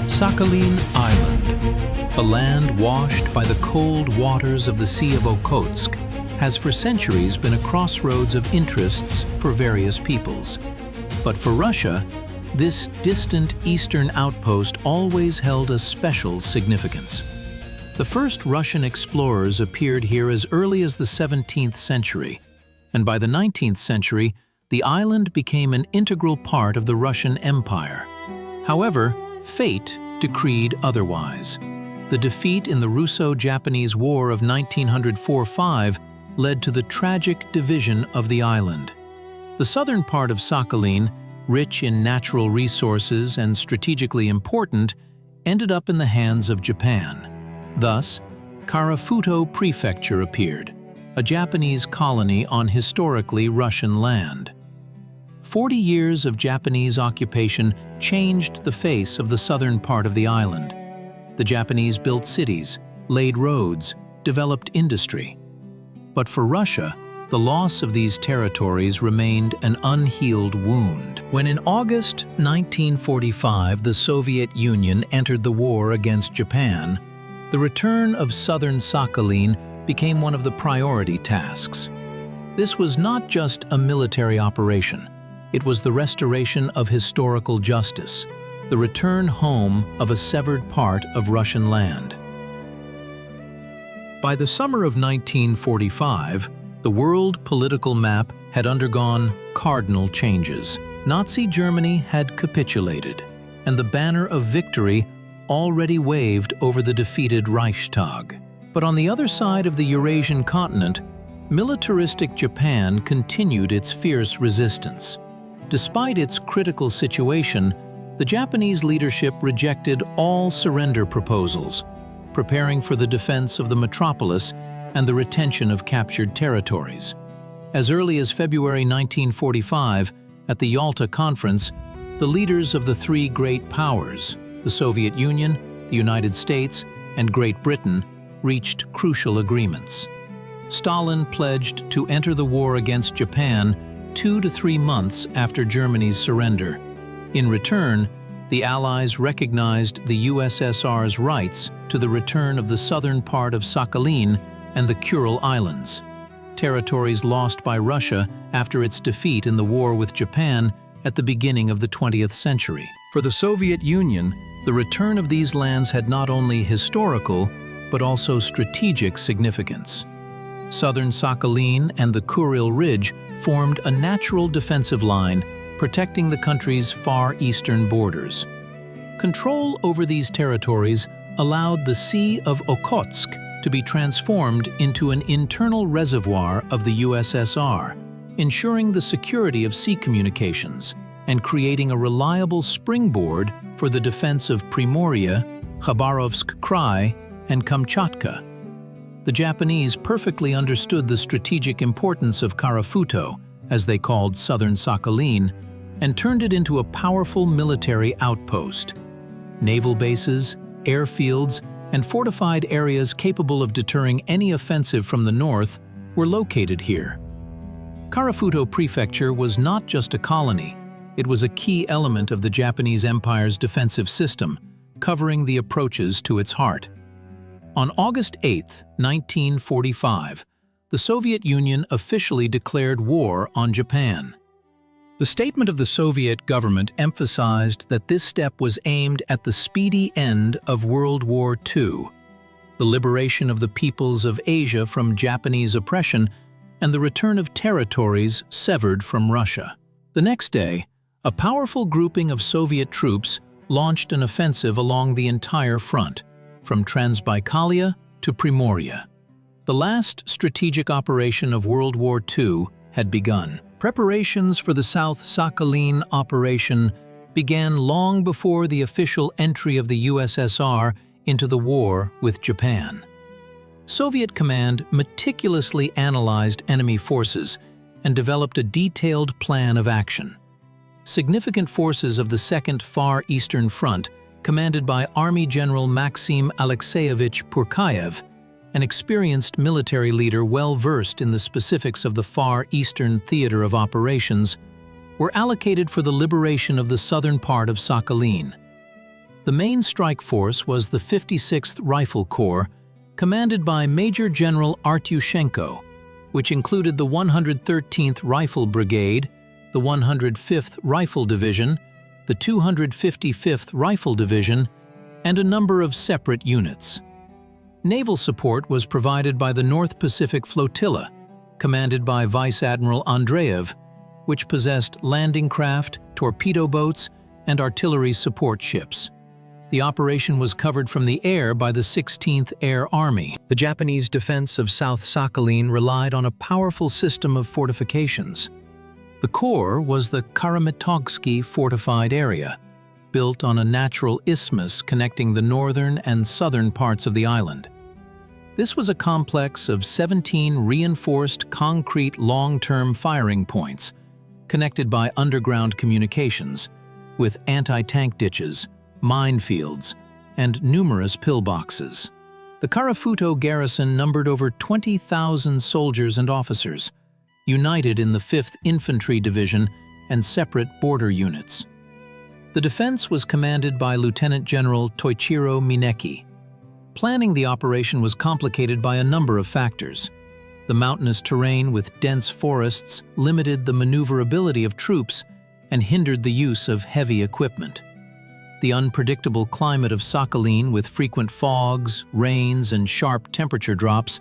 Sakhalin Island, a land washed by the cold waters of the Sea of Okhotsk, has for centuries been a crossroads of interests for various peoples. But for Russia, this distant eastern outpost always held a special significance. The first Russian explorers appeared here as early as the 17th century, and by the 19th century, the island became an integral part of the Russian Empire. However, fate decreed otherwise. The defeat in the Russo-Japanese War of 1904–5 led to the tragic division of the island. The southern part of Sakhalin, rich in natural resources and strategically important, ended up in the hands of Japan. Thus, Kharamitog Prefecture appeared, a Japanese colony on historically Russian land. 40 years of Japanese occupation changed the face of the southern part of the island. The Japanese built cities, laid roads, developed industry. But for Russia, the loss of these territories remained an unhealed wound. When in August 1945 the Soviet Union entered the war against Japan, the return of southern Sakhalin became one of the priority tasks. This was not just a military operation. It was the restoration of historical justice, the return home of a severed part of Russian land. By the summer of 1945, the world political map had undergone cardinal changes. Nazi Germany had capitulated, and the banner of victory already waved over the defeated Reichstag. But on the other side of the Eurasian continent, militaristic Japan continued its fierce resistance. Despite its critical situation, the Japanese leadership rejected all surrender proposals, preparing for the defense of the metropolis and the retention of captured territories. As early as February 1945, at the Yalta Conference, the leaders of the three great powers, the Soviet Union, the United States, and Great Britain, reached crucial agreements. Stalin pledged to enter the war against Japan 2 to 3 months after Germany's surrender. In return, the Allies recognized the USSR's rights to the return of the southern part of Sakhalin and the Kuril Islands, territories lost by Russia after its defeat in the war with Japan at the beginning of the 20th century. For the Soviet Union, the return of these lands had not only historical, but also strategic significance. Southern Sakhalin and the Kuril Ridge formed a natural defensive line, protecting the country's far eastern borders. Control over these territories allowed the Sea of Okhotsk to be transformed into an internal reservoir of the USSR, ensuring the security of sea communications and creating a reliable springboard for the defense of Primoria, Khabarovsk Krai, and Kamchatka. The Japanese perfectly understood the strategic importance of Kharamitog, as they called southern Sakhalin, and turned it into a powerful military outpost. Naval bases, airfields, and fortified areas capable of deterring any offensive from the north were located here. Kharamitog Prefecture was not just a colony, it was a key element of the Japanese Empire's defensive system, covering the approaches to its heart. On August 8, 1945, the Soviet Union officially declared war on Japan. The statement of the Soviet government emphasized that this step was aimed at the speedy end of World War II, the liberation of the peoples of Asia from Japanese oppression, and the return of territories severed from Russia. The next day, a powerful grouping of Soviet troops launched an offensive along the entire front, from Transbaikalia to Primoria. The last strategic operation of World War II had begun. Preparations for the South Sakhalin Operation began long before the official entry of the USSR into the war with Japan. Soviet command meticulously analyzed enemy forces and developed a detailed plan of action. Significant forces of the Second Far Eastern Front, commanded by Army General Maxim Alexeyevich Purkayev, an experienced military leader well versed in the specifics of the Far Eastern theater of operations, were allocated for the liberation of the southern part of Sakhalin. The main strike force was the 56th Rifle Corps, commanded by Major General Artyushenko, which included the 113th Rifle Brigade, the 105th Rifle Division, the 255th Rifle Division, and a number of separate units. Naval support was provided by the North Pacific Flotilla, commanded by Vice Admiral Andreev, which possessed landing craft, torpedo boats, and artillery support ships. The operation was covered from the air by the 16th Air Army. The Japanese defense of South Sakhalin relied on a powerful system of fortifications. The core was the Kharamitog fortified area, built on a natural isthmus connecting the northern and southern parts of the island. This was a complex of 17 reinforced concrete long-term firing points, connected by underground communications, with anti-tank ditches, minefields, and numerous pillboxes. The Kharamitog garrison numbered over 20,000 soldiers and officers, united in the 5th Infantry Division and separate border units. The defense was commanded by Lieutenant General Toichiro Mineki. Planning the operation was complicated by a number of factors. The mountainous terrain with dense forests limited the maneuverability of troops and hindered the use of heavy equipment. The unpredictable climate of Sakhalin, with frequent fogs, rains, and sharp temperature drops,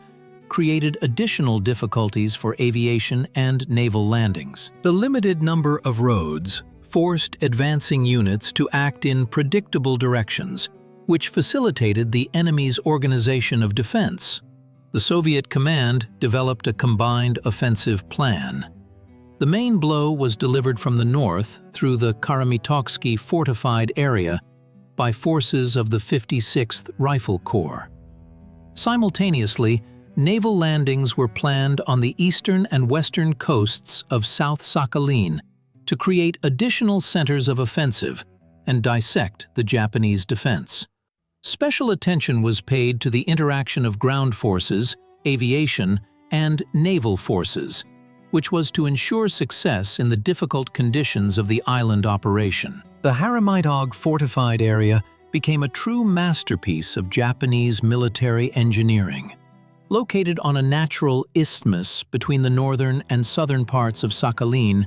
created additional difficulties for aviation and naval landings. The limited number of roads forced advancing units to act in predictable directions, which facilitated the enemy's organization of defense. The Soviet command developed a combined offensive plan. The main blow was delivered from the north through the Kharamitog fortified area by forces of the 56th Rifle Corps. Simultaneously, naval landings were planned on the eastern and western coasts of South Sakhalin to create additional centers of offensive and dissect the Japanese defense. Special attention was paid to the interaction of ground forces, aviation, and naval forces, which was to ensure success in the difficult conditions of the island operation. The Kharamitog fortified area became a true masterpiece of Japanese military engineering. Located on a natural isthmus between the northern and southern parts of Sakhalin,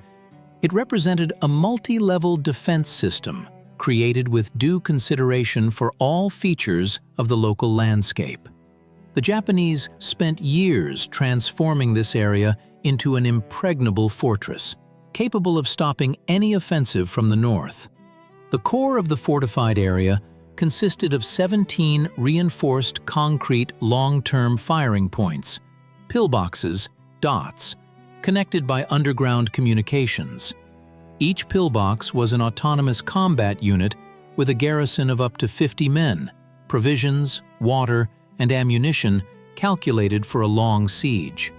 it represented a multi-level defense system created with due consideration for all features of the local landscape. The Japanese spent years transforming this area into an impregnable fortress, capable of stopping any offensive from the north. The core of the fortified area consisted of 17 reinforced concrete long-term firing points, pillboxes, dots, connected by underground communications. Each pillbox was an autonomous combat unit with a garrison of up to 50 men, provisions, water, and ammunition calculated for a long siege.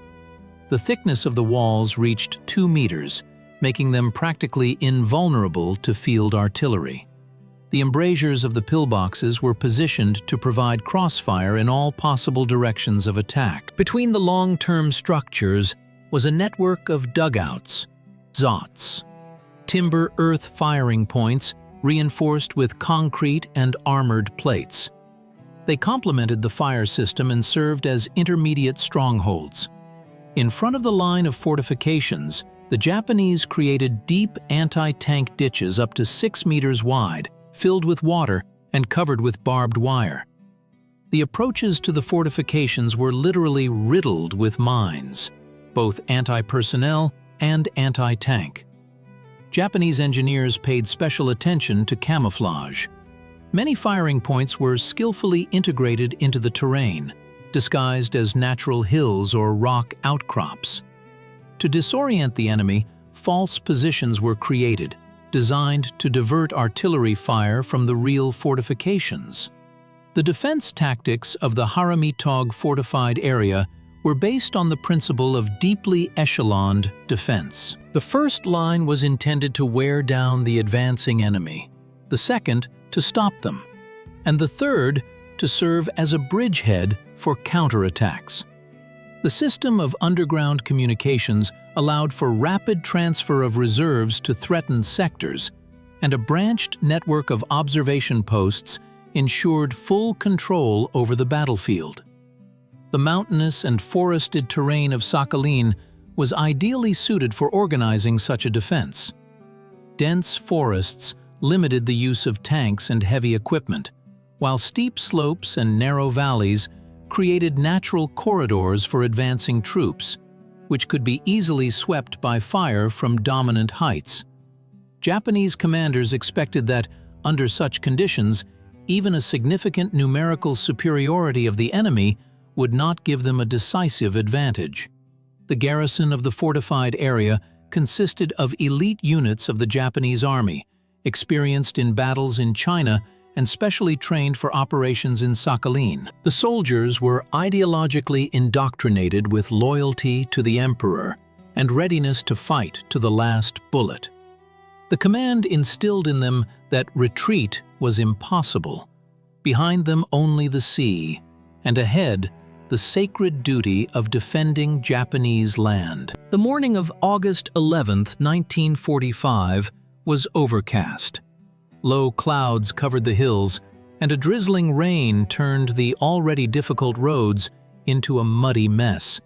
The thickness of the walls reached 2 meters, making them practically invulnerable to field artillery. The embrasures of the pillboxes were positioned to provide crossfire in all possible directions of attack. Between the long-term structures was a network of dugouts, zots, timber earth firing points reinforced with concrete and armored plates. They complemented the fire system and served as intermediate strongholds. In front of the line of fortifications, the Japanese created deep anti-tank ditches up to 6 meters wide, filled with water and covered with barbed wire. The approaches to the fortifications were literally riddled with mines, both anti-personnel and anti-tank. Japanese engineers paid special attention to camouflage. Many firing points were skillfully integrated into the terrain, disguised as natural hills or rock outcrops. To disorient the enemy, false positions were created, designed to divert artillery fire from the real fortifications. The defense tactics of the Kharamitog fortified area were based on the principle of deeply echeloned defense. The first line was intended to wear down the advancing enemy, the second to stop them, and the third to serve as a bridgehead for counterattacks. The system of underground communications allowed for rapid transfer of reserves to threatened sectors and a branched network of observation posts ensured full control over the battlefield. The mountainous and forested terrain of Sakhalin was ideally suited for organizing such a defense. Dense forests limited the use of tanks and heavy equipment, while steep slopes and narrow valleys created natural corridors for advancing troops, which could be easily swept by fire from dominant heights. Japanese commanders expected that, under such conditions, even a significant numerical superiority of the enemy would not give them a decisive advantage. The garrison of the fortified area consisted of elite units of the Japanese army, experienced in battles in China and specially trained for operations in Sakhalin. The soldiers were ideologically indoctrinated with loyalty to the emperor and readiness to fight to the last bullet. The command instilled in them that retreat was impossible. Behind them only the sea, and ahead the sacred duty of defending Japanese land. The morning of August 11, 1945, was overcast. Low clouds covered the hills, and a drizzling rain turned the already difficult roads into a muddy mess.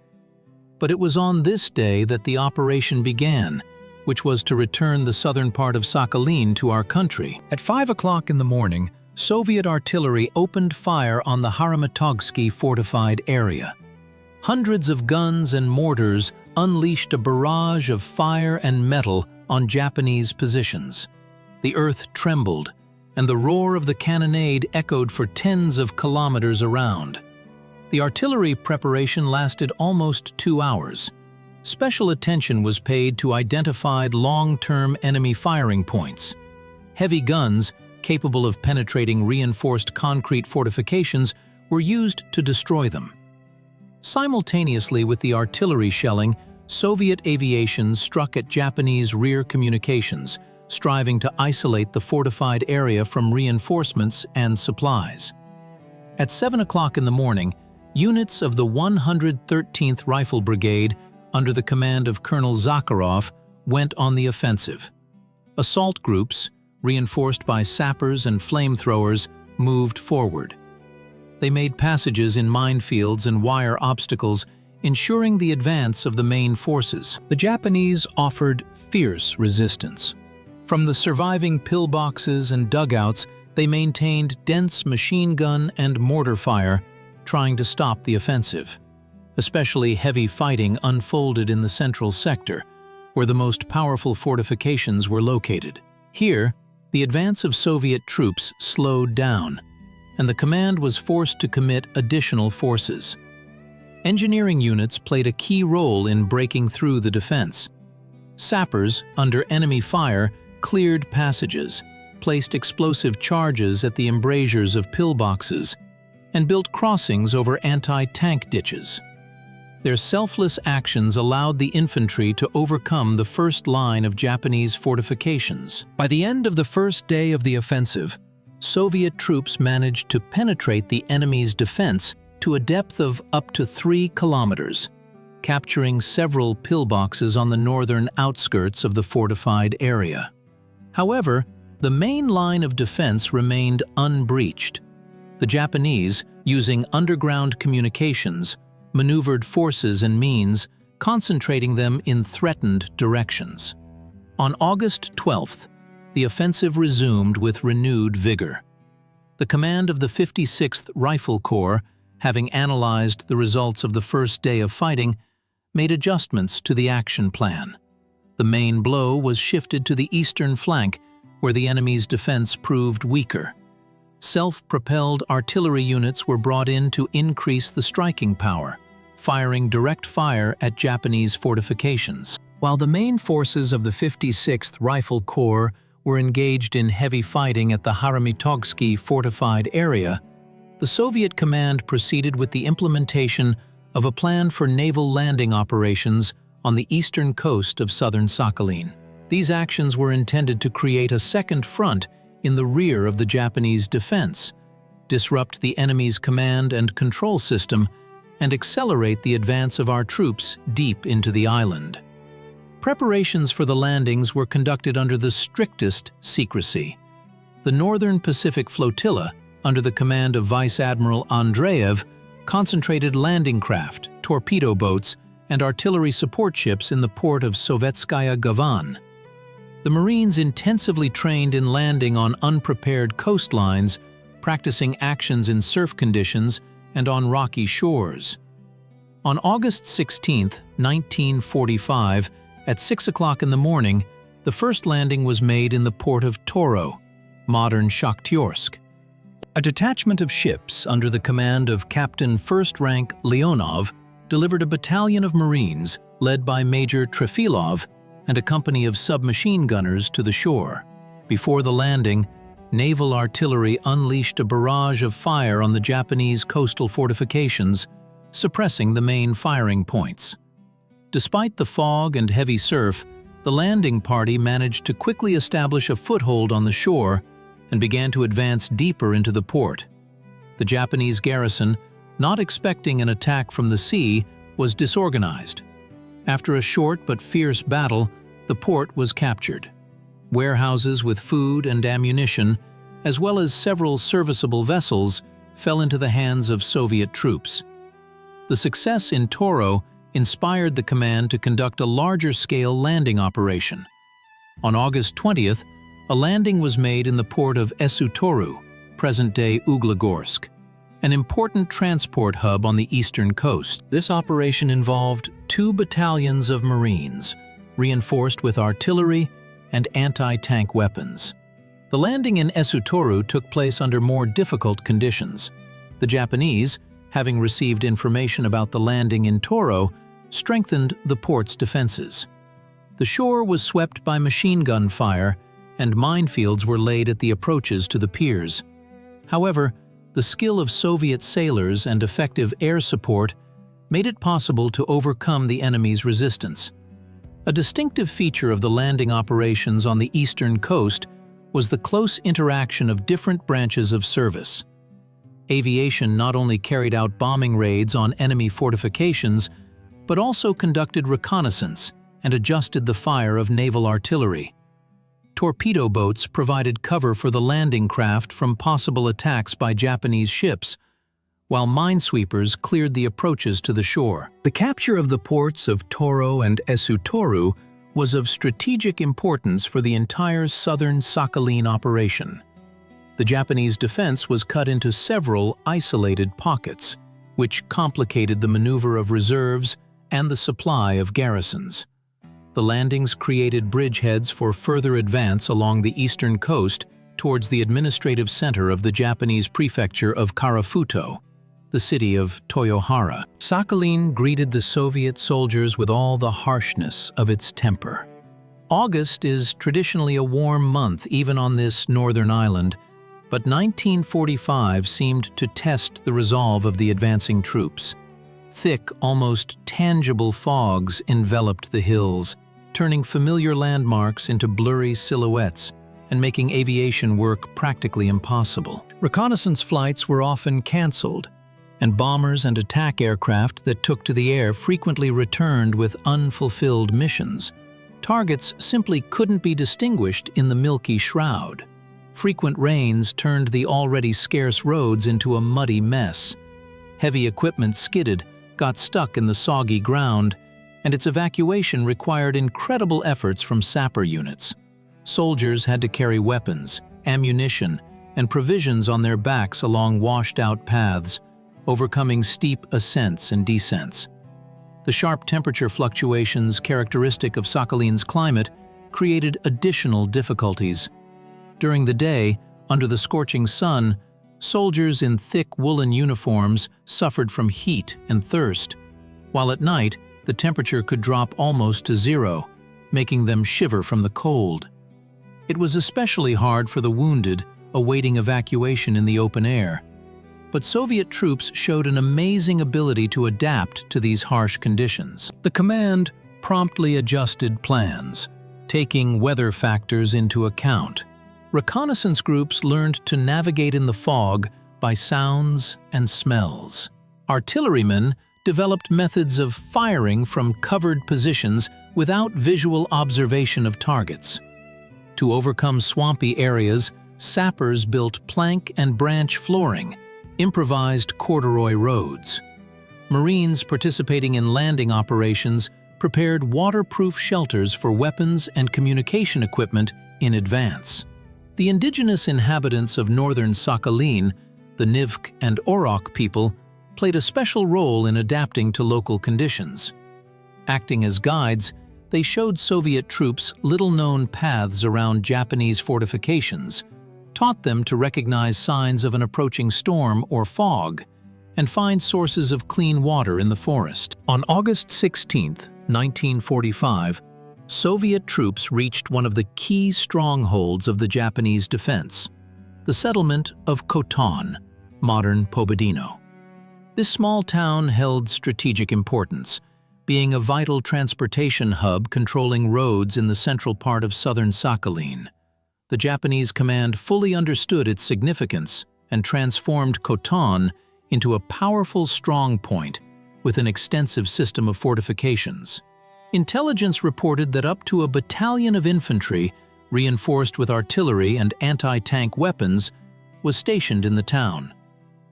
But it was on this day that the operation began, which was to return the southern part of Sakhalin to our country. At 5 o'clock in the morning, Soviet artillery opened fire on the Kharamitog fortified area. Hundreds of guns and mortars unleashed a barrage of fire and metal on Japanese positions. The earth trembled, and the roar of the cannonade echoed for tens of kilometers around. The artillery preparation lasted almost 2 hours. Special attention was paid to identified long-term enemy firing points. Heavy guns, capable of penetrating reinforced concrete fortifications, were used to destroy them. Simultaneously with the artillery shelling, Soviet aviation struck at Japanese rear communications, striving to isolate the fortified area from reinforcements and supplies. At 7 o'clock in the morning, units of the 113th Rifle Brigade, under the command of Colonel Zakharov, went on the offensive. Assault groups, reinforced by sappers and flamethrowers, moved forward. They made passages in minefields and wire obstacles, ensuring the advance of the main forces. The Japanese offered fierce resistance. From the surviving pillboxes and dugouts, they maintained dense machine gun and mortar fire, trying to stop the offensive. Especially heavy fighting unfolded in the central sector, where the most powerful fortifications were located. Here, the advance of Soviet troops slowed down, and the command was forced to commit additional forces. Engineering units played a key role in breaking through the defense. Sappers, under enemy fire, cleared passages, placed explosive charges at the embrasures of pillboxes, and built crossings over anti-tank ditches. Their selfless actions allowed the infantry to overcome the first line of Japanese fortifications. By the end of the first day of the offensive, Soviet troops managed to penetrate the enemy's defense to a depth of up to 3 kilometers, capturing several pillboxes on the northern outskirts of the fortified area. However, the main line of defense remained unbreached. The Japanese, using underground communications, maneuvered forces and means, concentrating them in threatened directions. On August 12th, the offensive resumed with renewed vigor. The command of the 56th Rifle Corps, having analyzed the results of the first day of fighting, made adjustments to the action plan. The main blow was shifted to the eastern flank, where the enemy's defense proved weaker. Self-propelled artillery units were brought in to increase the striking power, firing direct fire at Japanese fortifications. While the main forces of the 56th Rifle Corps were engaged in heavy fighting at the Kharamitog fortified area, the Soviet command proceeded with the implementation of a plan for naval landing operations on the eastern coast of southern Sakhalin. These actions were intended to create a second front in the rear of the Japanese defense, disrupt the enemy's command and control system, and accelerate the advance of our troops deep into the island. Preparations for the landings were conducted under the strictest secrecy. The Northern Pacific Flotilla, under the command of Vice Admiral Andreev, concentrated landing craft, torpedo boats, and artillery support ships in the port of Sovetskaya Gavan. The Marines intensively trained in landing on unprepared coastlines, practicing actions in surf conditions and on rocky shores. On August 16, 1945, at 6 o'clock in the morning, the first landing was made in the port of Toro, modern Shakhtersk. A detachment of ships under the command of Captain First Rank Leonov delivered a battalion of Marines led by Major Trefilov and a company of submachine gunners to the shore. Before the landing, naval artillery unleashed a barrage of fire on the Japanese coastal fortifications, suppressing the main firing points. Despite the fog and heavy surf, the landing party managed to quickly establish a foothold on the shore and began to advance deeper into the port. The Japanese garrison, not expecting an attack from the sea, was disorganized. After a short but fierce battle, the port was captured. Warehouses with food and ammunition, as well as several serviceable vessels, fell into the hands of Soviet troops. The success in Toro inspired the command to conduct a larger-scale landing operation. On August 20th, a landing was made in the port of Esutoru, present-day Uglagorsk, an important transport hub on the eastern coast. This operation involved 2 battalions of Marines, reinforced with artillery and anti-tank weapons. The landing in Esutoru took place under more difficult conditions. The Japanese, having received information about the landing in Toro, strengthened the port's defenses. The shore was swept by machine gun fire, and minefields were laid at the approaches to the piers. However, the skill of Soviet sailors and effective air support made it possible to overcome the enemy's resistance. A distinctive feature of the landing operations on the eastern coast was the close interaction of different branches of service. Aviation not only carried out bombing raids on enemy fortifications, but also conducted reconnaissance and adjusted the fire of naval artillery. Torpedo boats provided cover for the landing craft from possible attacks by Japanese ships, while minesweepers cleared the approaches to the shore. The capture of the ports of Toro and Esutoru was of strategic importance for the entire southern Sakhalin operation. The Japanese defense was cut into several isolated pockets, which complicated the maneuver of reserves and the supply of garrisons. The landings created bridgeheads for further advance along the eastern coast towards the administrative center of the Japanese prefecture of Karafuto, the city of Toyohara. Sakhalin greeted the Soviet soldiers with all the harshness of its temper. August is traditionally a warm month even on this northern island, but 1945 seemed to test the resolve of the advancing troops. Thick, almost tangible fogs enveloped the hills, turning familiar landmarks into blurry silhouettes and making aviation work practically impossible. Reconnaissance flights were often canceled, and bombers and attack aircraft that took to the air frequently returned with unfulfilled missions. Targets simply couldn't be distinguished in the milky shroud. Frequent rains turned the already scarce roads into a muddy mess. Heavy equipment skidded, got stuck in the soggy ground, and its evacuation required incredible efforts from sapper units. Soldiers had to carry weapons, ammunition, and provisions on their backs along washed-out paths, overcoming steep ascents and descents. The sharp temperature fluctuations characteristic of Sakhalin's climate created additional difficulties. During the day, under the scorching sun, soldiers in thick woolen uniforms suffered from heat and thirst, while at night the temperature could drop almost to zero, making them shiver from the cold. It was especially hard for the wounded awaiting evacuation in the open air. But Soviet troops showed an amazing ability to adapt to these harsh conditions. The command promptly adjusted plans, taking weather factors into account. Reconnaissance groups learned to navigate in the fog by sounds and smells. Artillerymen developed methods of firing from covered positions without visual observation of targets. To overcome swampy areas, sappers built plank and branch flooring, improvised corduroy roads. Marines participating in landing operations prepared waterproof shelters for weapons and communication equipment in advance. The indigenous inhabitants of northern Sakhalin, the Nivk and Orok people, played a special role in adapting to local conditions. Acting as guides, they showed Soviet troops little-known paths around Japanese fortifications, taught them to recognize signs of an approaching storm or fog, and find sources of clean water in the forest. On August 16, 1945, Soviet troops reached one of the key strongholds of the Japanese defense, the settlement of Khotan, modern Pobedino. This small town held strategic importance, being a vital transportation hub controlling roads in the central part of southern Sakhalin. The Japanese command fully understood its significance and transformed Khotan into a powerful strong point with an extensive system of fortifications. Intelligence reported that up to a battalion of infantry, reinforced with artillery and anti-tank weapons, was stationed in the town.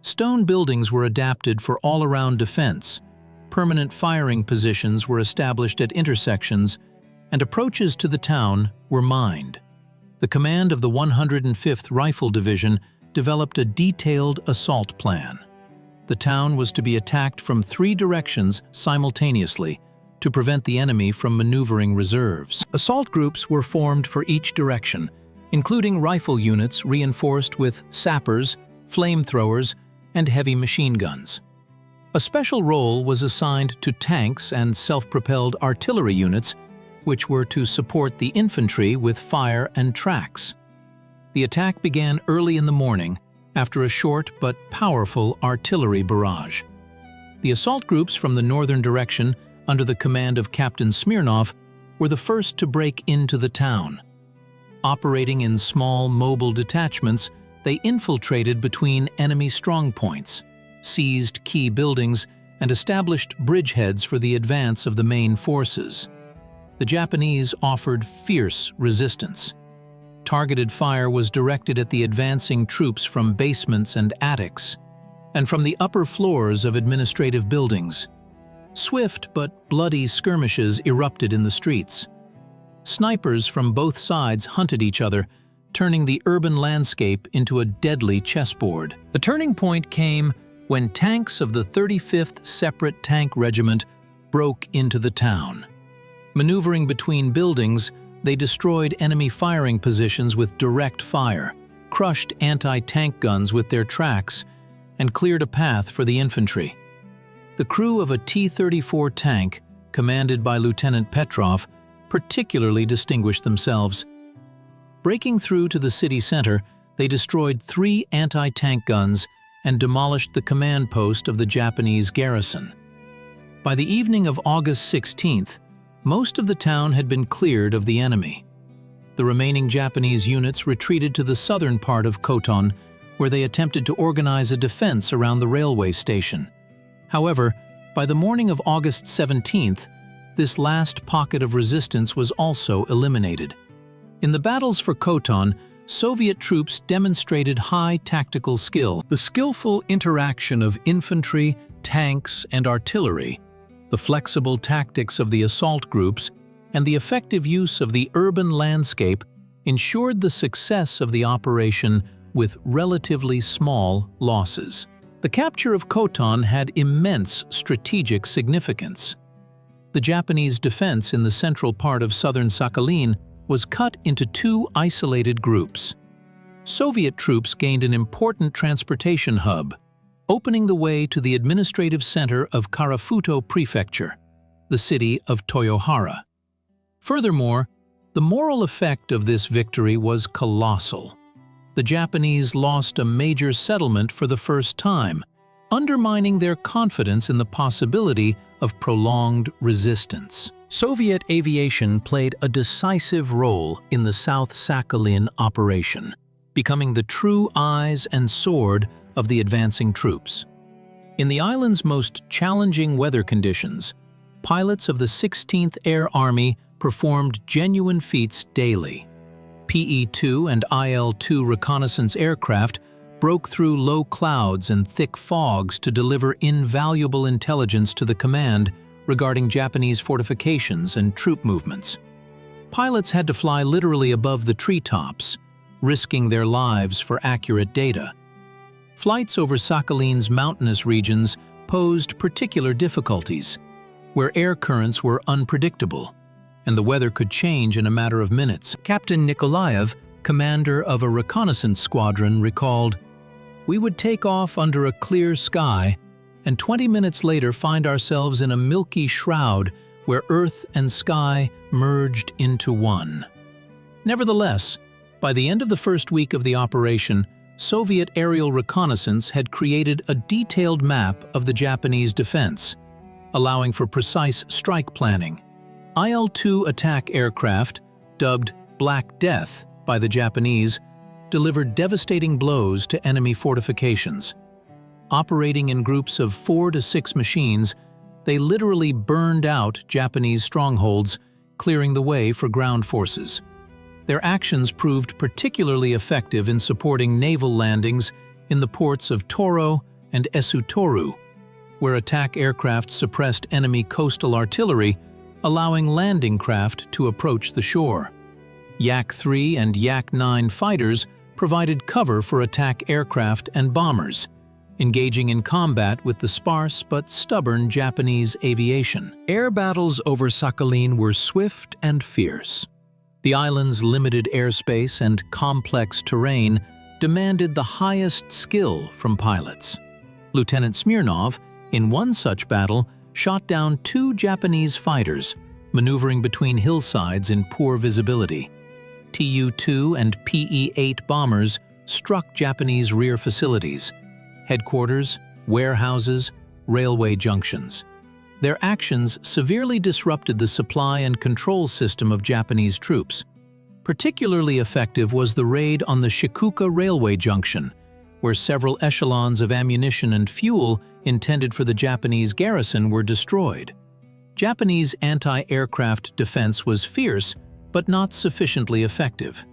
Stone buildings were adapted for all-around defense, permanent firing positions were established at intersections, and approaches to the town were mined. The command of the 105th Rifle Division developed a detailed assault plan. The town was to be attacked from 3 directions simultaneously to prevent the enemy from maneuvering reserves. Assault groups were formed for each direction, including rifle units reinforced with sappers, flamethrowers, and heavy machine guns. A special role was assigned to tanks and self-propelled artillery units, which were to support the infantry with fire and tracks. The attack began early in the morning after a short but powerful artillery barrage. The assault groups from the northern direction, under the command of Captain Smirnov, were the first to break into the town. Operating in small, mobile detachments, they infiltrated between enemy strongpoints, seized key buildings, and established bridgeheads for the advance of the main forces. The Japanese offered fierce resistance. Targeted fire was directed at the advancing troops from basements and attics, and from the upper floors of administrative buildings. Swift but bloody skirmishes erupted in the streets. Snipers from both sides hunted each other, turning the urban landscape into a deadly chessboard. The turning point came when tanks of the 35th Separate Tank Regiment broke into the town. Maneuvering between buildings, they destroyed enemy firing positions with direct fire, crushed anti-tank guns with their tracks, and cleared a path for the infantry. The crew of a T-34 tank, commanded by Lieutenant Petrov, particularly distinguished themselves. Breaking through to the city center, they destroyed 3 anti-tank guns and demolished the command post of the Japanese garrison. By the evening of August 16th, most of the town had been cleared of the enemy. The remaining Japanese units retreated to the southern part of Khotan, where they attempted to organize a defense around the railway station. However, by the morning of August 17th, this last pocket of resistance was also eliminated. In the battles for Khotan, Soviet troops demonstrated high tactical skill. The skillful interaction of infantry, tanks, and artillery, the flexible tactics of the assault groups, and the effective use of the urban landscape ensured the success of the operation with relatively small losses. The capture of Khotan had immense strategic significance. The Japanese defense in the central part of southern Sakhalin was cut into 2 isolated groups. Soviet troops gained an important transportation hub, opening the way to the administrative center of Kharamitog Prefecture, the city of Toyohara. Furthermore, the moral effect of this victory was colossal. The Japanese lost a major settlement for the first time, undermining their confidence in the possibility of prolonged resistance. Soviet aviation played a decisive role in the South Sakhalin operation, becoming the true eyes and sword of the advancing troops. In the island's most challenging weather conditions, pilots of the 16th Air Army performed genuine feats daily. PE-2 and IL-2 reconnaissance aircraft broke through low clouds and thick fogs to deliver invaluable intelligence to the command regarding Japanese fortifications and troop movements. Pilots had to fly literally above the treetops, risking their lives for accurate data. Flights over Sakhalin's mountainous regions posed particular difficulties, where air currents were unpredictable, and the weather could change in a matter of minutes. Captain Nikolaev, commander of a reconnaissance squadron, recalled, "We would take off under a clear sky, and 20 minutes later find ourselves in a milky shroud where earth and sky merged into one." Nevertheless, by the end of the first week of the operation, Soviet aerial reconnaissance had created a detailed map of the Japanese defense, allowing for precise strike planning. IL-2 attack aircraft, dubbed Black Death by the Japanese, delivered devastating blows to enemy fortifications. Operating in groups of 4 to 6 machines, they literally burned out Japanese strongholds, clearing the way for ground forces. Their actions proved particularly effective in supporting naval landings in the ports of Toro and Esutoru, where attack aircraft suppressed enemy coastal artillery, allowing landing craft to approach the shore. Yak-3 and Yak-9 fighters provided cover for attack aircraft and bombers, engaging in combat with the sparse but stubborn Japanese aviation. Air battles over Sakhalin were swift and fierce. The island's limited airspace and complex terrain demanded the highest skill from pilots. Lieutenant Smirnov, in one such battle, shot down 2 Japanese fighters, maneuvering between hillsides in poor visibility. Tu-2 and PE-8 bombers struck Japanese rear facilities, headquarters, warehouses, railway junctions. Their actions severely disrupted the supply and control system of Japanese troops. Particularly effective was the raid on the Shikuka railway junction, where several echelons of ammunition and fuel intended for the Japanese garrison were destroyed. Japanese anti-aircraft defense was fierce, but not sufficiently effective.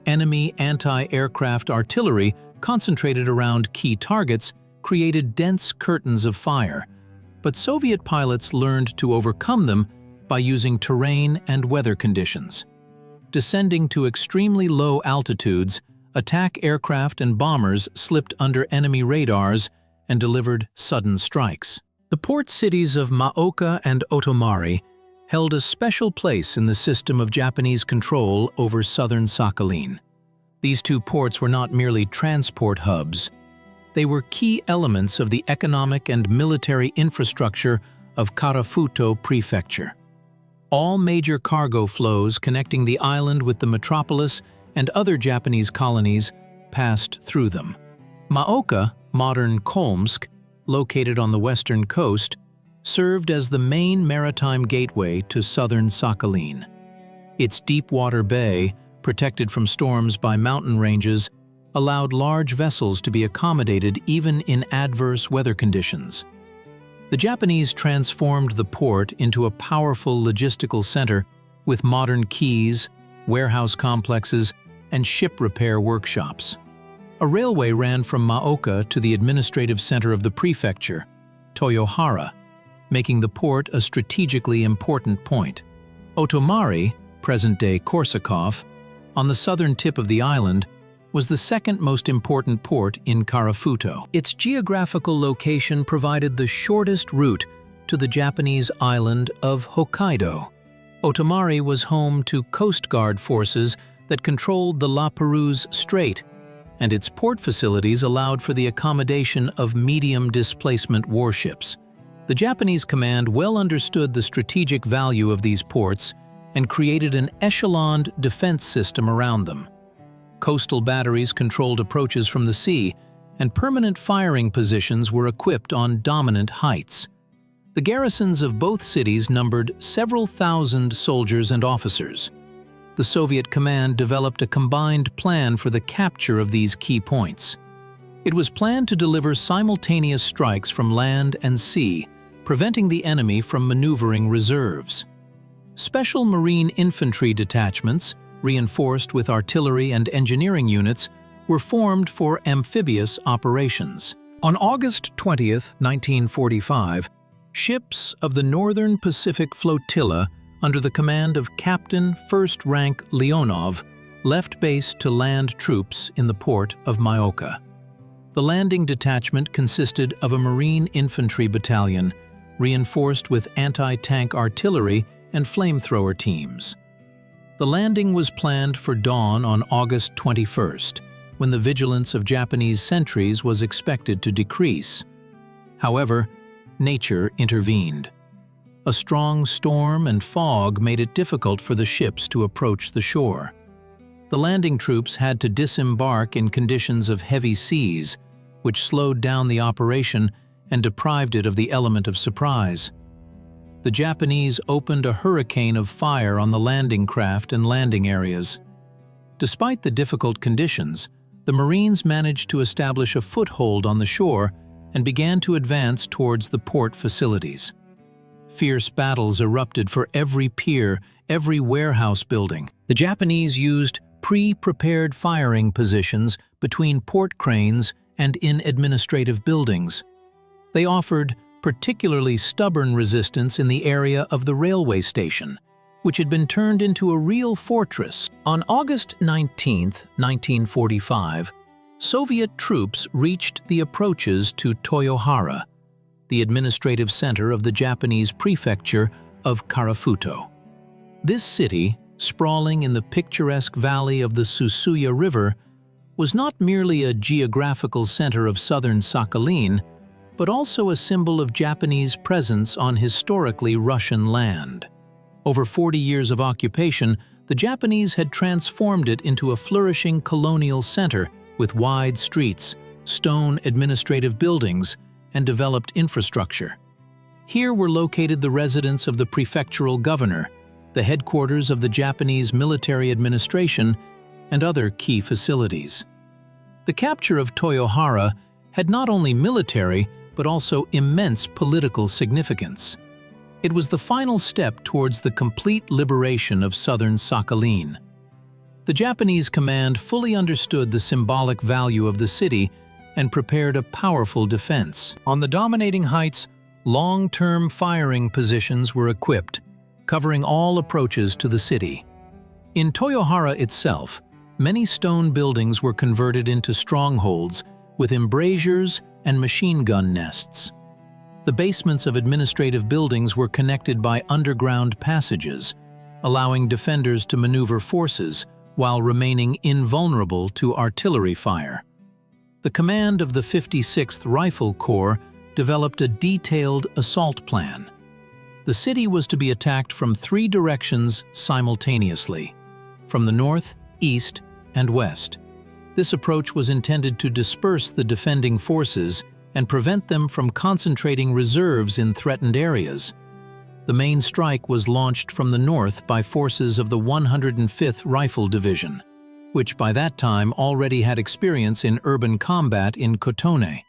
Enemy anti-aircraft artillery concentrated around key targets created dense curtains of fire, but Soviet pilots learned to overcome them by using terrain and weather conditions. Descending to extremely low altitudes, attack aircraft and bombers slipped under enemy radars and delivered sudden strikes. The port cities of Maoka and Otomari held a special place in the system of Japanese control over southern Sakhalin. These 2 ports were not merely transport hubs. They were key elements of the economic and military infrastructure of Kharamitog Prefecture. All major cargo flows connecting the island with the metropolis and other Japanese colonies passed through them. Maoka, modern Kolmsk, located on the western coast, served as the main maritime gateway to southern Sakhalin. Its deep-water bay, protected from storms by mountain ranges, allowed large vessels to be accommodated even in adverse weather conditions. The Japanese transformed the port into a powerful logistical center with modern quays, warehouse complexes, and ship repair workshops. A railway ran from Maoka to the administrative center of the prefecture, Toyohara, making the port a strategically important point. Otomari, present-day Korsakov, on the southern tip of the island, was the second most important port in Kharamitog. Its geographical location provided the shortest route to the Japanese island of Hokkaido. Otomari was home to Coast Guard forces that controlled the La Perouse Strait, and its port facilities allowed for the accommodation of medium-displacement warships. The Japanese command well understood the strategic value of these ports and created an echeloned defense system around them. Coastal batteries controlled approaches from the sea, and permanent firing positions were equipped on dominant heights. The garrisons of both cities numbered several thousand soldiers and officers. The Soviet command developed a combined plan for the capture of these key points. It was planned to deliver simultaneous strikes from land and sea, preventing the enemy from maneuvering reserves. Special marine infantry detachments, reinforced with artillery and engineering units, were formed for amphibious operations. On August 20, 1945, ships of the Northern Pacific Flotilla under the command of Captain First Rank Leonov left base to land troops in the port of Myoka. The landing detachment consisted of a Marine infantry battalion, reinforced with anti-tank artillery and flamethrower teams. The landing was planned for dawn on August 21st, when the vigilance of Japanese sentries was expected to decrease. However, nature intervened. A strong storm and fog made it difficult for the ships to approach the shore. The landing troops had to disembark in conditions of heavy seas, which slowed down the operation and deprived it of the element of surprise. The Japanese opened a hurricane of fire on the landing craft and landing areas. Despite the difficult conditions, the Marines managed to establish a foothold on the shore and began to advance towards the port facilities. Fierce battles erupted for every pier, every warehouse building. The Japanese used pre-prepared firing positions between port cranes and in administrative buildings. They offered particularly stubborn resistance in the area of the railway station, which had been turned into a real fortress. On August 19, 1945, Soviet troops reached the approaches to Toyohara, the administrative center of the Japanese prefecture of Karafuto. This city, sprawling in the picturesque valley of the Susuya River, was not merely a geographical center of southern Sakhalin, but also a symbol of Japanese presence on historically Russian land. Over 40 years of occupation, the Japanese had transformed it into a flourishing colonial center with wide streets, stone administrative buildings, and developed infrastructure. Here were located the residence of the prefectural governor, the headquarters of the Japanese military administration, and other key facilities. The capture of Toyohara had not only military but also immense political significance. It was the final step towards the complete liberation of southern Sakhalin. The Japanese command fully understood the symbolic value of the city and prepared a powerful defense. On the dominating heights, long-term firing positions were equipped, covering all approaches to the city. In Toyohara itself, many stone buildings were converted into strongholds with embrasures and machine gun nests. The basements of administrative buildings were connected by underground passages, allowing defenders to maneuver forces while remaining invulnerable to artillery fire. The command of the 56th Rifle Corps developed a detailed assault plan. The city was to be attacked from 3 directions simultaneously, from the north, east, and west. This approach was intended to disperse the defending forces and prevent them from concentrating reserves in threatened areas. The main strike was launched from the north by forces of the 105th Rifle Division, which by that time already had experience in urban combat in Kotone.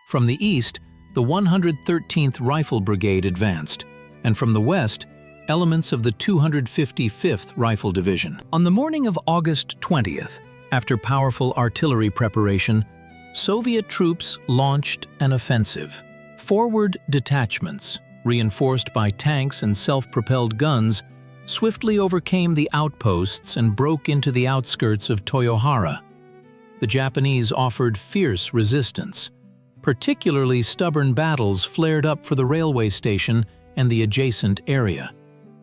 From the east, the 113th Rifle Brigade advanced, and from the west, elements of the 255th Rifle Division. On the morning of August 20th, after powerful artillery preparation, Soviet troops launched an offensive. Forward detachments, reinforced by tanks and self-propelled guns, swiftly overcame the outposts and broke into the outskirts of Toyohara. The Japanese offered fierce resistance. Particularly stubborn battles flared up for the railway station and the adjacent area.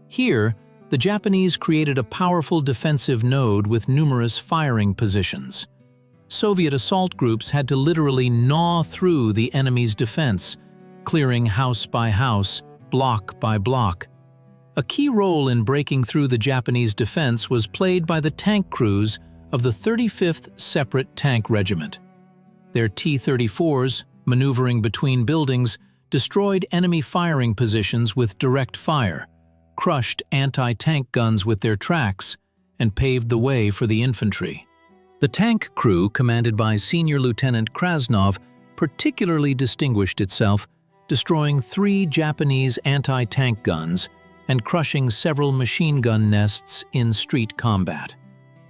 Here, the Japanese created a powerful defensive node with numerous firing positions. Soviet assault groups had to literally gnaw through the enemy's defense, clearing house by house, block by block. A key role in breaking through the Japanese defense was played by the tank crews of the 35th Separate Tank Regiment. Their T-34s, maneuvering between buildings, destroyed enemy firing positions with direct fire, crushed anti-tank guns with their tracks, and paved the way for the infantry. The tank crew, commanded by Senior Lieutenant Krasnov, particularly distinguished itself, destroying 3 Japanese anti-tank guns and crushing several machine gun nests in street combat.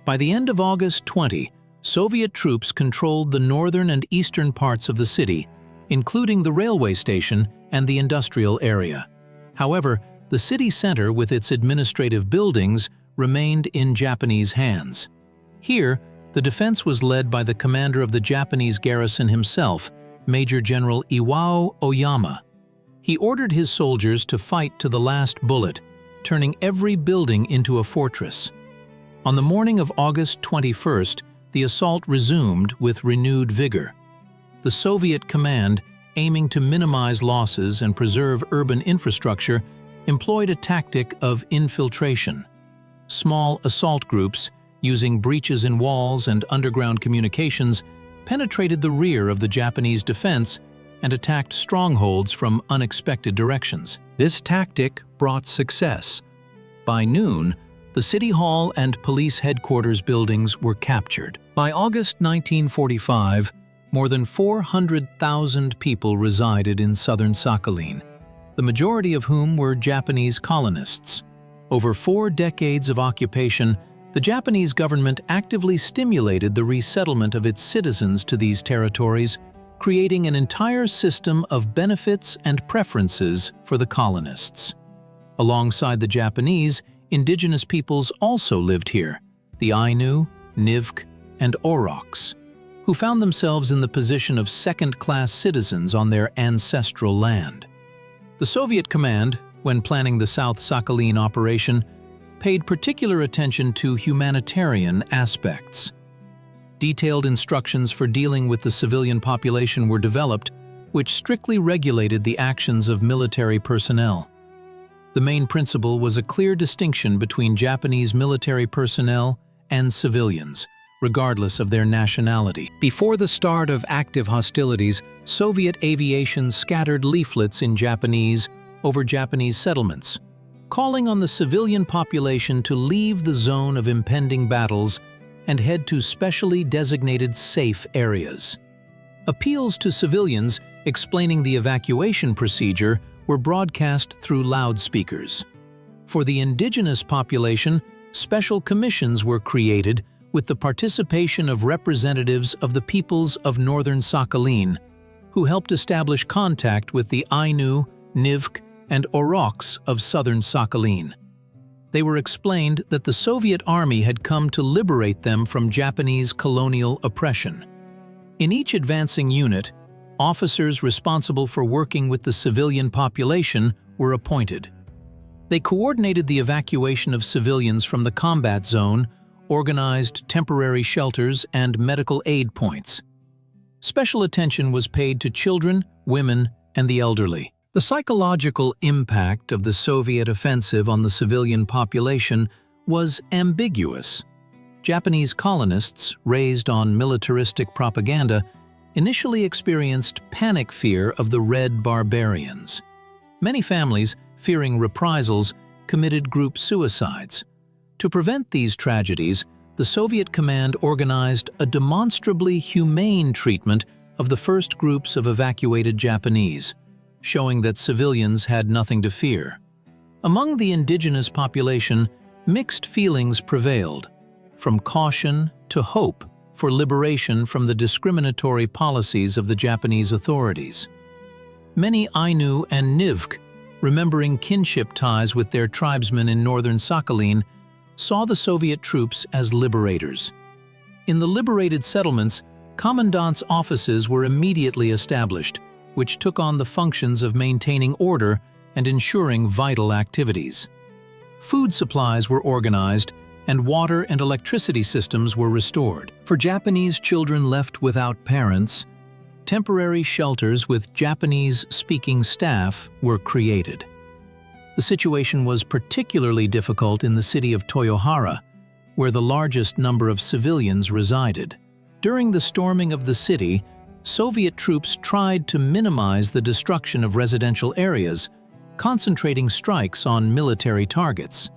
By the end of August 20, Soviet troops controlled the northern and eastern parts of the city, including the railway station and the industrial area. However, the city center with its administrative buildings remained in Japanese hands. Here, the defense was led by the commander of the Japanese garrison himself, Major General Iwao Oyama. He ordered his soldiers to fight to the last bullet, turning every building into a fortress. On the morning of August 21st, the assault resumed with renewed vigor. The Soviet command, aiming to minimize losses and preserve urban infrastructure, employed a tactic of infiltration. Small assault groups, using breaches in walls and underground communications, penetrated the rear of the Japanese defense and attacked strongholds from unexpected directions. This tactic brought success. By noon, the City Hall and police headquarters buildings were captured. By August 1945, more than 400,000 people resided in southern Sakhalin, the majority of whom were Japanese colonists. Over 4 decades of occupation, the Japanese government actively stimulated the resettlement of its citizens to these territories, creating an entire system of benefits and preferences for the colonists. Alongside the Japanese, indigenous peoples also lived here, the Ainu, Nivk, and Oroks, who found themselves in the position of second-class citizens on their ancestral land. The Soviet command, when planning the South Sakhalin Operation, paid particular attention to humanitarian aspects. Detailed instructions for dealing with the civilian population were developed, which strictly regulated the actions of military personnel. The main principle was a clear distinction between Japanese military personnel and civilians, regardless of their nationality. Before the start of active hostilities, Soviet aviation scattered leaflets in Japanese over Japanese settlements, calling on the civilian population to leave the zone of impending battles and head to specially designated safe areas. Appeals to civilians explaining the evacuation procedure were broadcast through loudspeakers. For the indigenous population, special commissions were created with the participation of representatives of the peoples of northern Sakhalin, who helped establish contact with the Ainu, Nivk, and Oroks of southern Sakhalin. They were explained that the Soviet army had come to liberate them from Japanese colonial oppression. In each advancing unit, officers responsible for working with the civilian population were appointed. They coordinated the evacuation of civilians from the combat zone, organized temporary shelters and medical aid points. Special attention was paid to children, women, and the elderly. The psychological impact of the Soviet offensive on the civilian population was ambiguous. Japanese colonists, raised on militaristic propaganda, initially experienced panic fear of the Red Barbarians. Many families, fearing reprisals, committed group suicides. To prevent these tragedies, the Soviet command organized a demonstrably humane treatment of the first groups of evacuated Japanese, showing that civilians had nothing to fear. Among the indigenous population, mixed feelings prevailed, from caution to hope for liberation from the discriminatory policies of the Japanese authorities. Many Ainu and Nivk, remembering kinship ties with their tribesmen in northern Sakhalin, saw the Soviet troops as liberators. In the liberated settlements, commandants' offices were immediately established, which took on the functions of maintaining order and ensuring vital activities. Food supplies were organized, and water and electricity systems were restored. For Japanese children left without parents, temporary shelters with Japanese-speaking staff were created. The situation was particularly difficult in the city of Toyohara, where the largest number of civilians resided. During the storming of the city, Soviet troops tried to minimize the destruction of residential areas, concentrating strikes on military targets.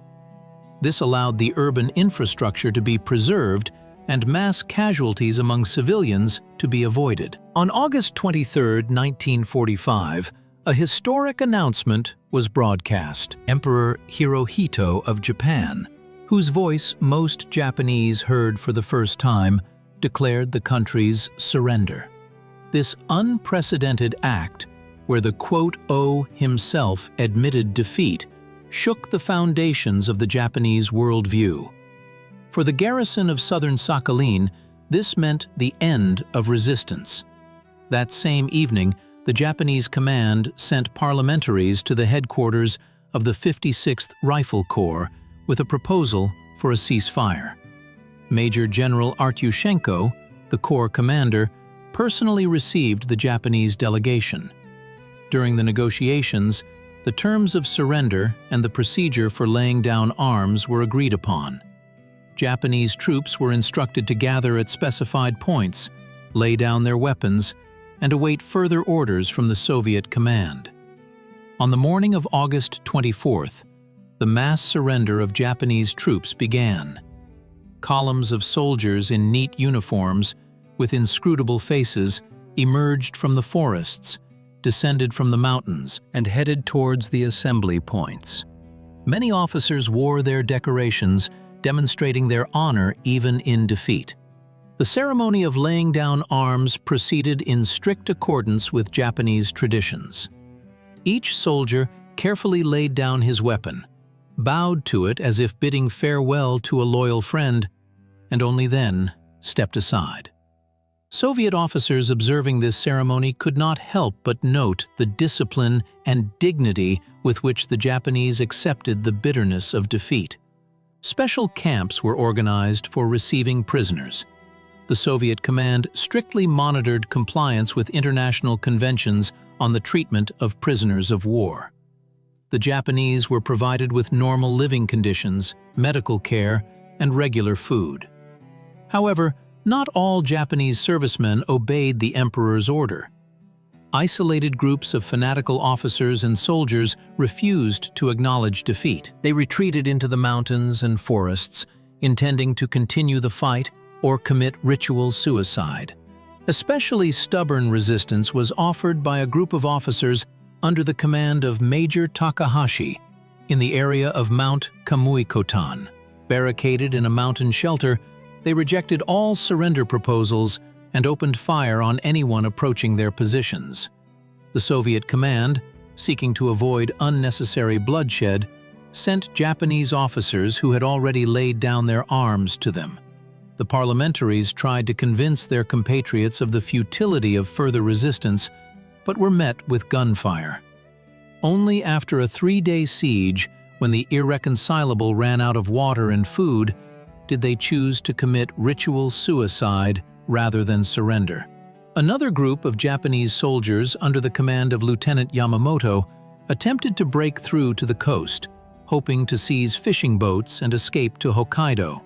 This allowed the urban infrastructure to be preserved and mass casualties among civilians to be avoided. On August 23, 1945, a historic announcement was broadcast. Emperor Hirohito of Japan, whose voice most Japanese heard for the first time, declared the country's surrender. This unprecedented act, where the quote-O himself admitted defeat, shook the foundations of the Japanese worldview. For the garrison of southern Sakhalin, this meant the end of resistance. That same evening, the Japanese command sent parliamentaries to the headquarters of the 56th Rifle Corps with a proposal for a ceasefire. Major General Artyushenko, the corps commander, personally received the Japanese delegation. During the negotiations, the terms of surrender and the procedure for laying down arms were agreed upon. Japanese troops were instructed to gather at specified points, lay down their weapons, and await further orders from the Soviet command. On the morning of August 24th, the mass surrender of Japanese troops began. Columns of soldiers in neat uniforms, with inscrutable faces, emerged from the forests, descended from the mountains, and headed towards the assembly points. Many officers wore their decorations, demonstrating their honor even in defeat. The ceremony of laying down arms proceeded in strict accordance with Japanese traditions. Each soldier carefully laid down his weapon, bowed to it as if bidding farewell to a loyal friend, and only then stepped aside. Soviet officers observing this ceremony could not help but note the discipline and dignity with which the Japanese accepted the bitterness of defeat. Special camps were organized for receiving prisoners. The Soviet command strictly monitored compliance with international conventions on the treatment of prisoners of war. The Japanese were provided with normal living conditions, medical care, and regular food. However, not all Japanese servicemen obeyed the emperor's order. Isolated groups of fanatical officers and soldiers refused to acknowledge defeat. They retreated into the mountains and forests, intending to continue the fight or commit ritual suicide. Especially stubborn resistance was offered by a group of officers under the command of Major Takahashi in the area of Mount Kamuikotan. Barricaded in a mountain shelter, they rejected all surrender proposals and opened fire on anyone approaching their positions. The Soviet command, seeking to avoid unnecessary bloodshed, sent Japanese officers who had already laid down their arms to them. The parliamentaries tried to convince their compatriots of the futility of further resistance, but were met with gunfire. Only after a 3-day siege, when the irreconcilable ran out of water and food, did they choose to commit ritual suicide rather than surrender. Another group of Japanese soldiers under the command of Lieutenant Yamamoto attempted to break through to the coast, hoping to seize fishing boats and escape to Hokkaido.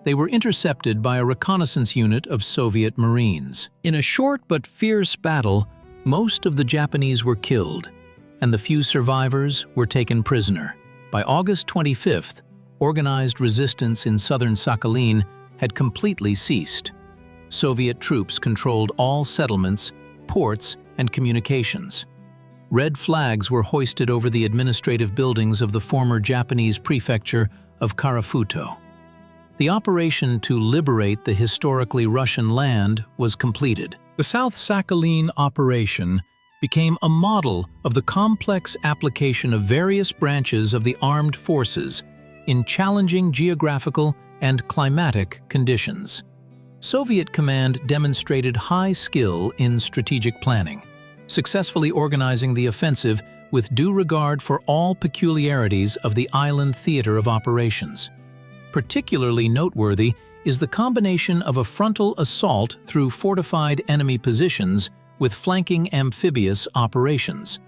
They were intercepted by a reconnaissance unit of Soviet Marines. In a short but fierce battle, most of the Japanese were killed, and the few survivors were taken prisoner. By August 25th, organized resistance in southern Sakhalin had completely ceased. Soviet troops controlled all settlements, ports, and communications. Red flags were hoisted over the administrative buildings of the former Japanese prefecture of Kharamitog. The operation to liberate the historically Russian land was completed. The South Sakhalin Operation became a model of the complex application of various branches of the armed forces in challenging geographical and climatic conditions. Soviet command demonstrated high skill in strategic planning, successfully organizing the offensive with due regard for all peculiarities of the island theater of operations. Particularly noteworthy is the combination of a frontal assault through fortified enemy positions with flanking amphibious operations,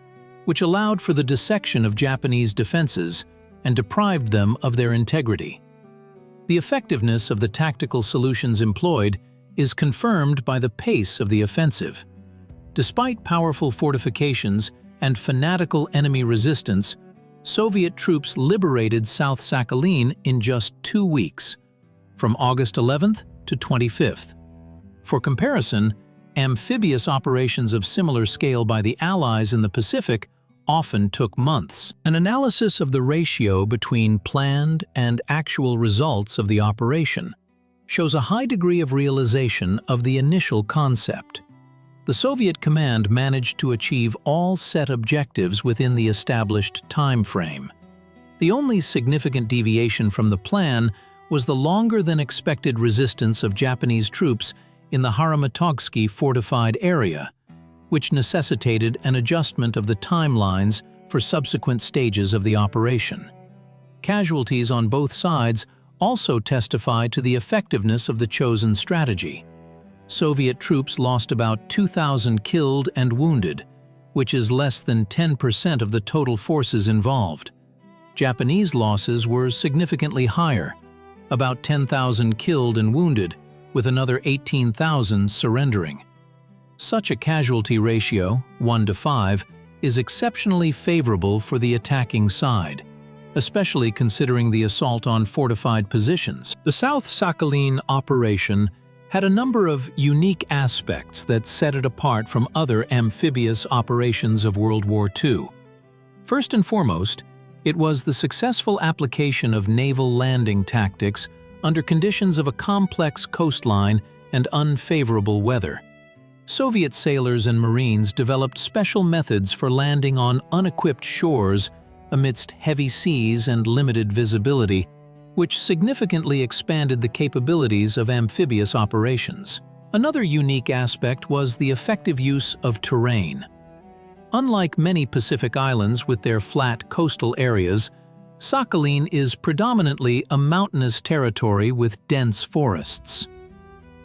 which allowed for the dissection of Japanese defenses and deprived them of their integrity. The effectiveness of the tactical solutions employed is confirmed by the pace of the offensive. Despite powerful fortifications and fanatical enemy resistance, Soviet troops liberated South Sakhalin in just 2 weeks, from August 11th to 25th. For comparison, amphibious operations of similar scale by the Allies in the Pacific often took months. An analysis of the ratio between planned and actual results of the operation shows a high degree of realization of the initial concept. The Soviet command managed to achieve all set objectives within the established time frame. The only significant deviation from the plan was the longer-than-expected resistance of Japanese troops in the Kharamitog fortified area, which necessitated an adjustment of the timelines for subsequent stages of the operation. Casualties on both sides also testify to the effectiveness of the chosen strategy. Soviet troops lost about 2,000 killed and wounded, which is less than 10% of the total forces involved. Japanese losses were significantly higher, about 10,000 killed and wounded, with another 18,000 surrendering. Such a casualty ratio, 1:5, is exceptionally favorable for the attacking side, especially considering the assault on fortified positions. The South Sakhalin Operation had a number of unique aspects that set it apart from other amphibious operations of World War II. First and foremost, it was the successful application of naval landing tactics under conditions of a complex coastline and unfavorable weather. Soviet sailors and Marines developed special methods for landing on unequipped shores amidst heavy seas and limited visibility, which significantly expanded the capabilities of amphibious operations. Another unique aspect was the effective use of terrain. Unlike many Pacific islands with their flat coastal areas, Sakhalin is predominantly a mountainous territory with dense forests.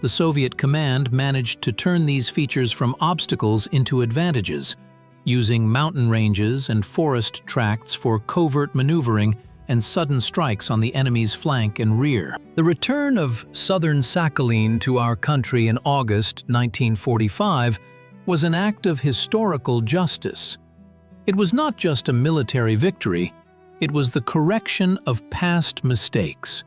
The Soviet command managed to turn these features from obstacles into advantages, using mountain ranges and forest tracts for covert maneuvering and sudden strikes on the enemy's flank and rear. The return of southern Sakhalin to our country in August 1945 was an act of historical justice. It was not just a military victory, it was the correction of past mistakes,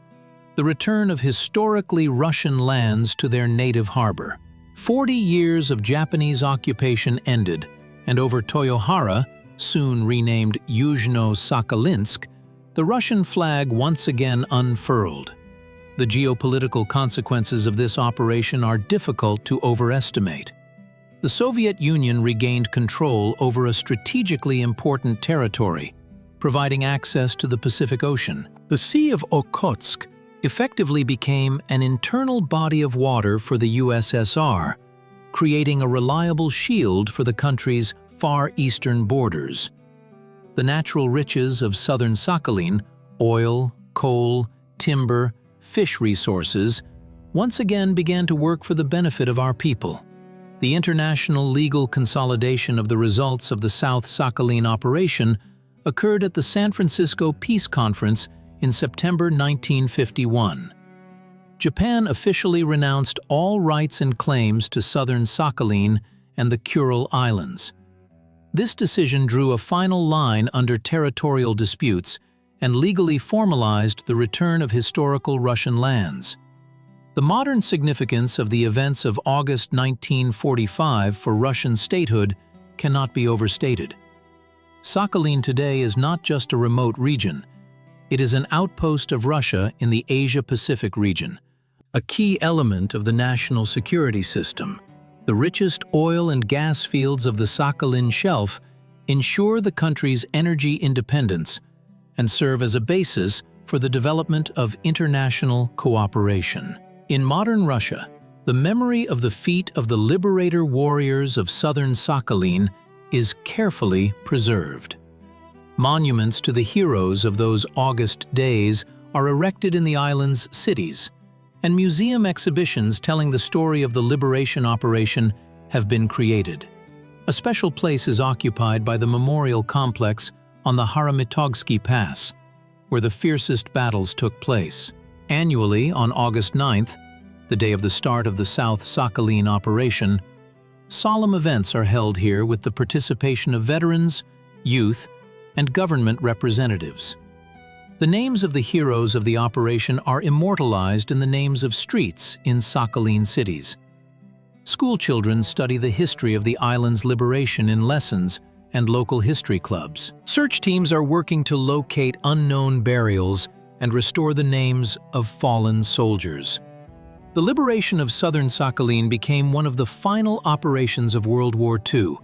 the return of historically Russian lands to their native harbor. 40 years of Japanese occupation ended, and over Toyohara, soon renamed Yuzhno-Sakhalinsk, the Russian flag once again unfurled. The geopolitical consequences of this operation are difficult to overestimate. The Soviet Union regained control over a strategically important territory, providing access to the Pacific Ocean. The Sea of Okhotsk effectively became an internal body of water for the USSR, creating a reliable shield for the country's far eastern borders. The natural riches of southern Sakhalin, oil, coal, timber, fish resources, once again began to work for the benefit of our people. The international legal consolidation of the results of the South Sakhalin Operation occurred at the San Francisco Peace Conference in September 1951. Japan officially renounced all rights and claims to southern Sakhalin and the Kuril Islands. This decision drew a final line under territorial disputes and legally formalized the return of historical Russian lands. The modern significance of the events of August 1945 for Russian statehood cannot be overstated. Sakhalin today is not just a remote region, it is an outpost of Russia in the Asia-Pacific region, a key element of the national security system. The richest oil and gas fields of the Sakhalin Shelf ensure the country's energy independence and serve as a basis for the development of international cooperation. In modern Russia, the memory of the feat of the liberator warriors of southern Sakhalin is carefully preserved. Monuments to the heroes of those August days are erected in the island's cities, and museum exhibitions telling the story of the liberation operation have been created. A special place is occupied by the memorial complex on the Kharamitog Pass, where the fiercest battles took place. Annually, on August 9th, the day of the start of the South Sakhalin Operation, solemn events are held here with the participation of veterans, youth, and government representatives. The names of the heroes of the operation are immortalized in the names of streets in Sakhalin cities. Schoolchildren study the history of the island's liberation in lessons and local history clubs. Search teams are working to locate unknown burials and restore the names of fallen soldiers. The liberation of southern Sakhalin became one of the final operations of World War II,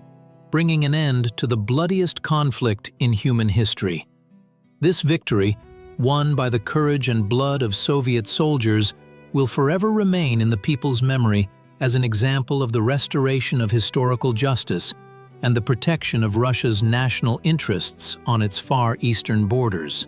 bringing an end to the bloodiest conflict in human history. This victory, won by the courage and blood of Soviet soldiers, will forever remain in the people's memory as an example of the restoration of historical justice and the protection of Russia's national interests on its far eastern borders.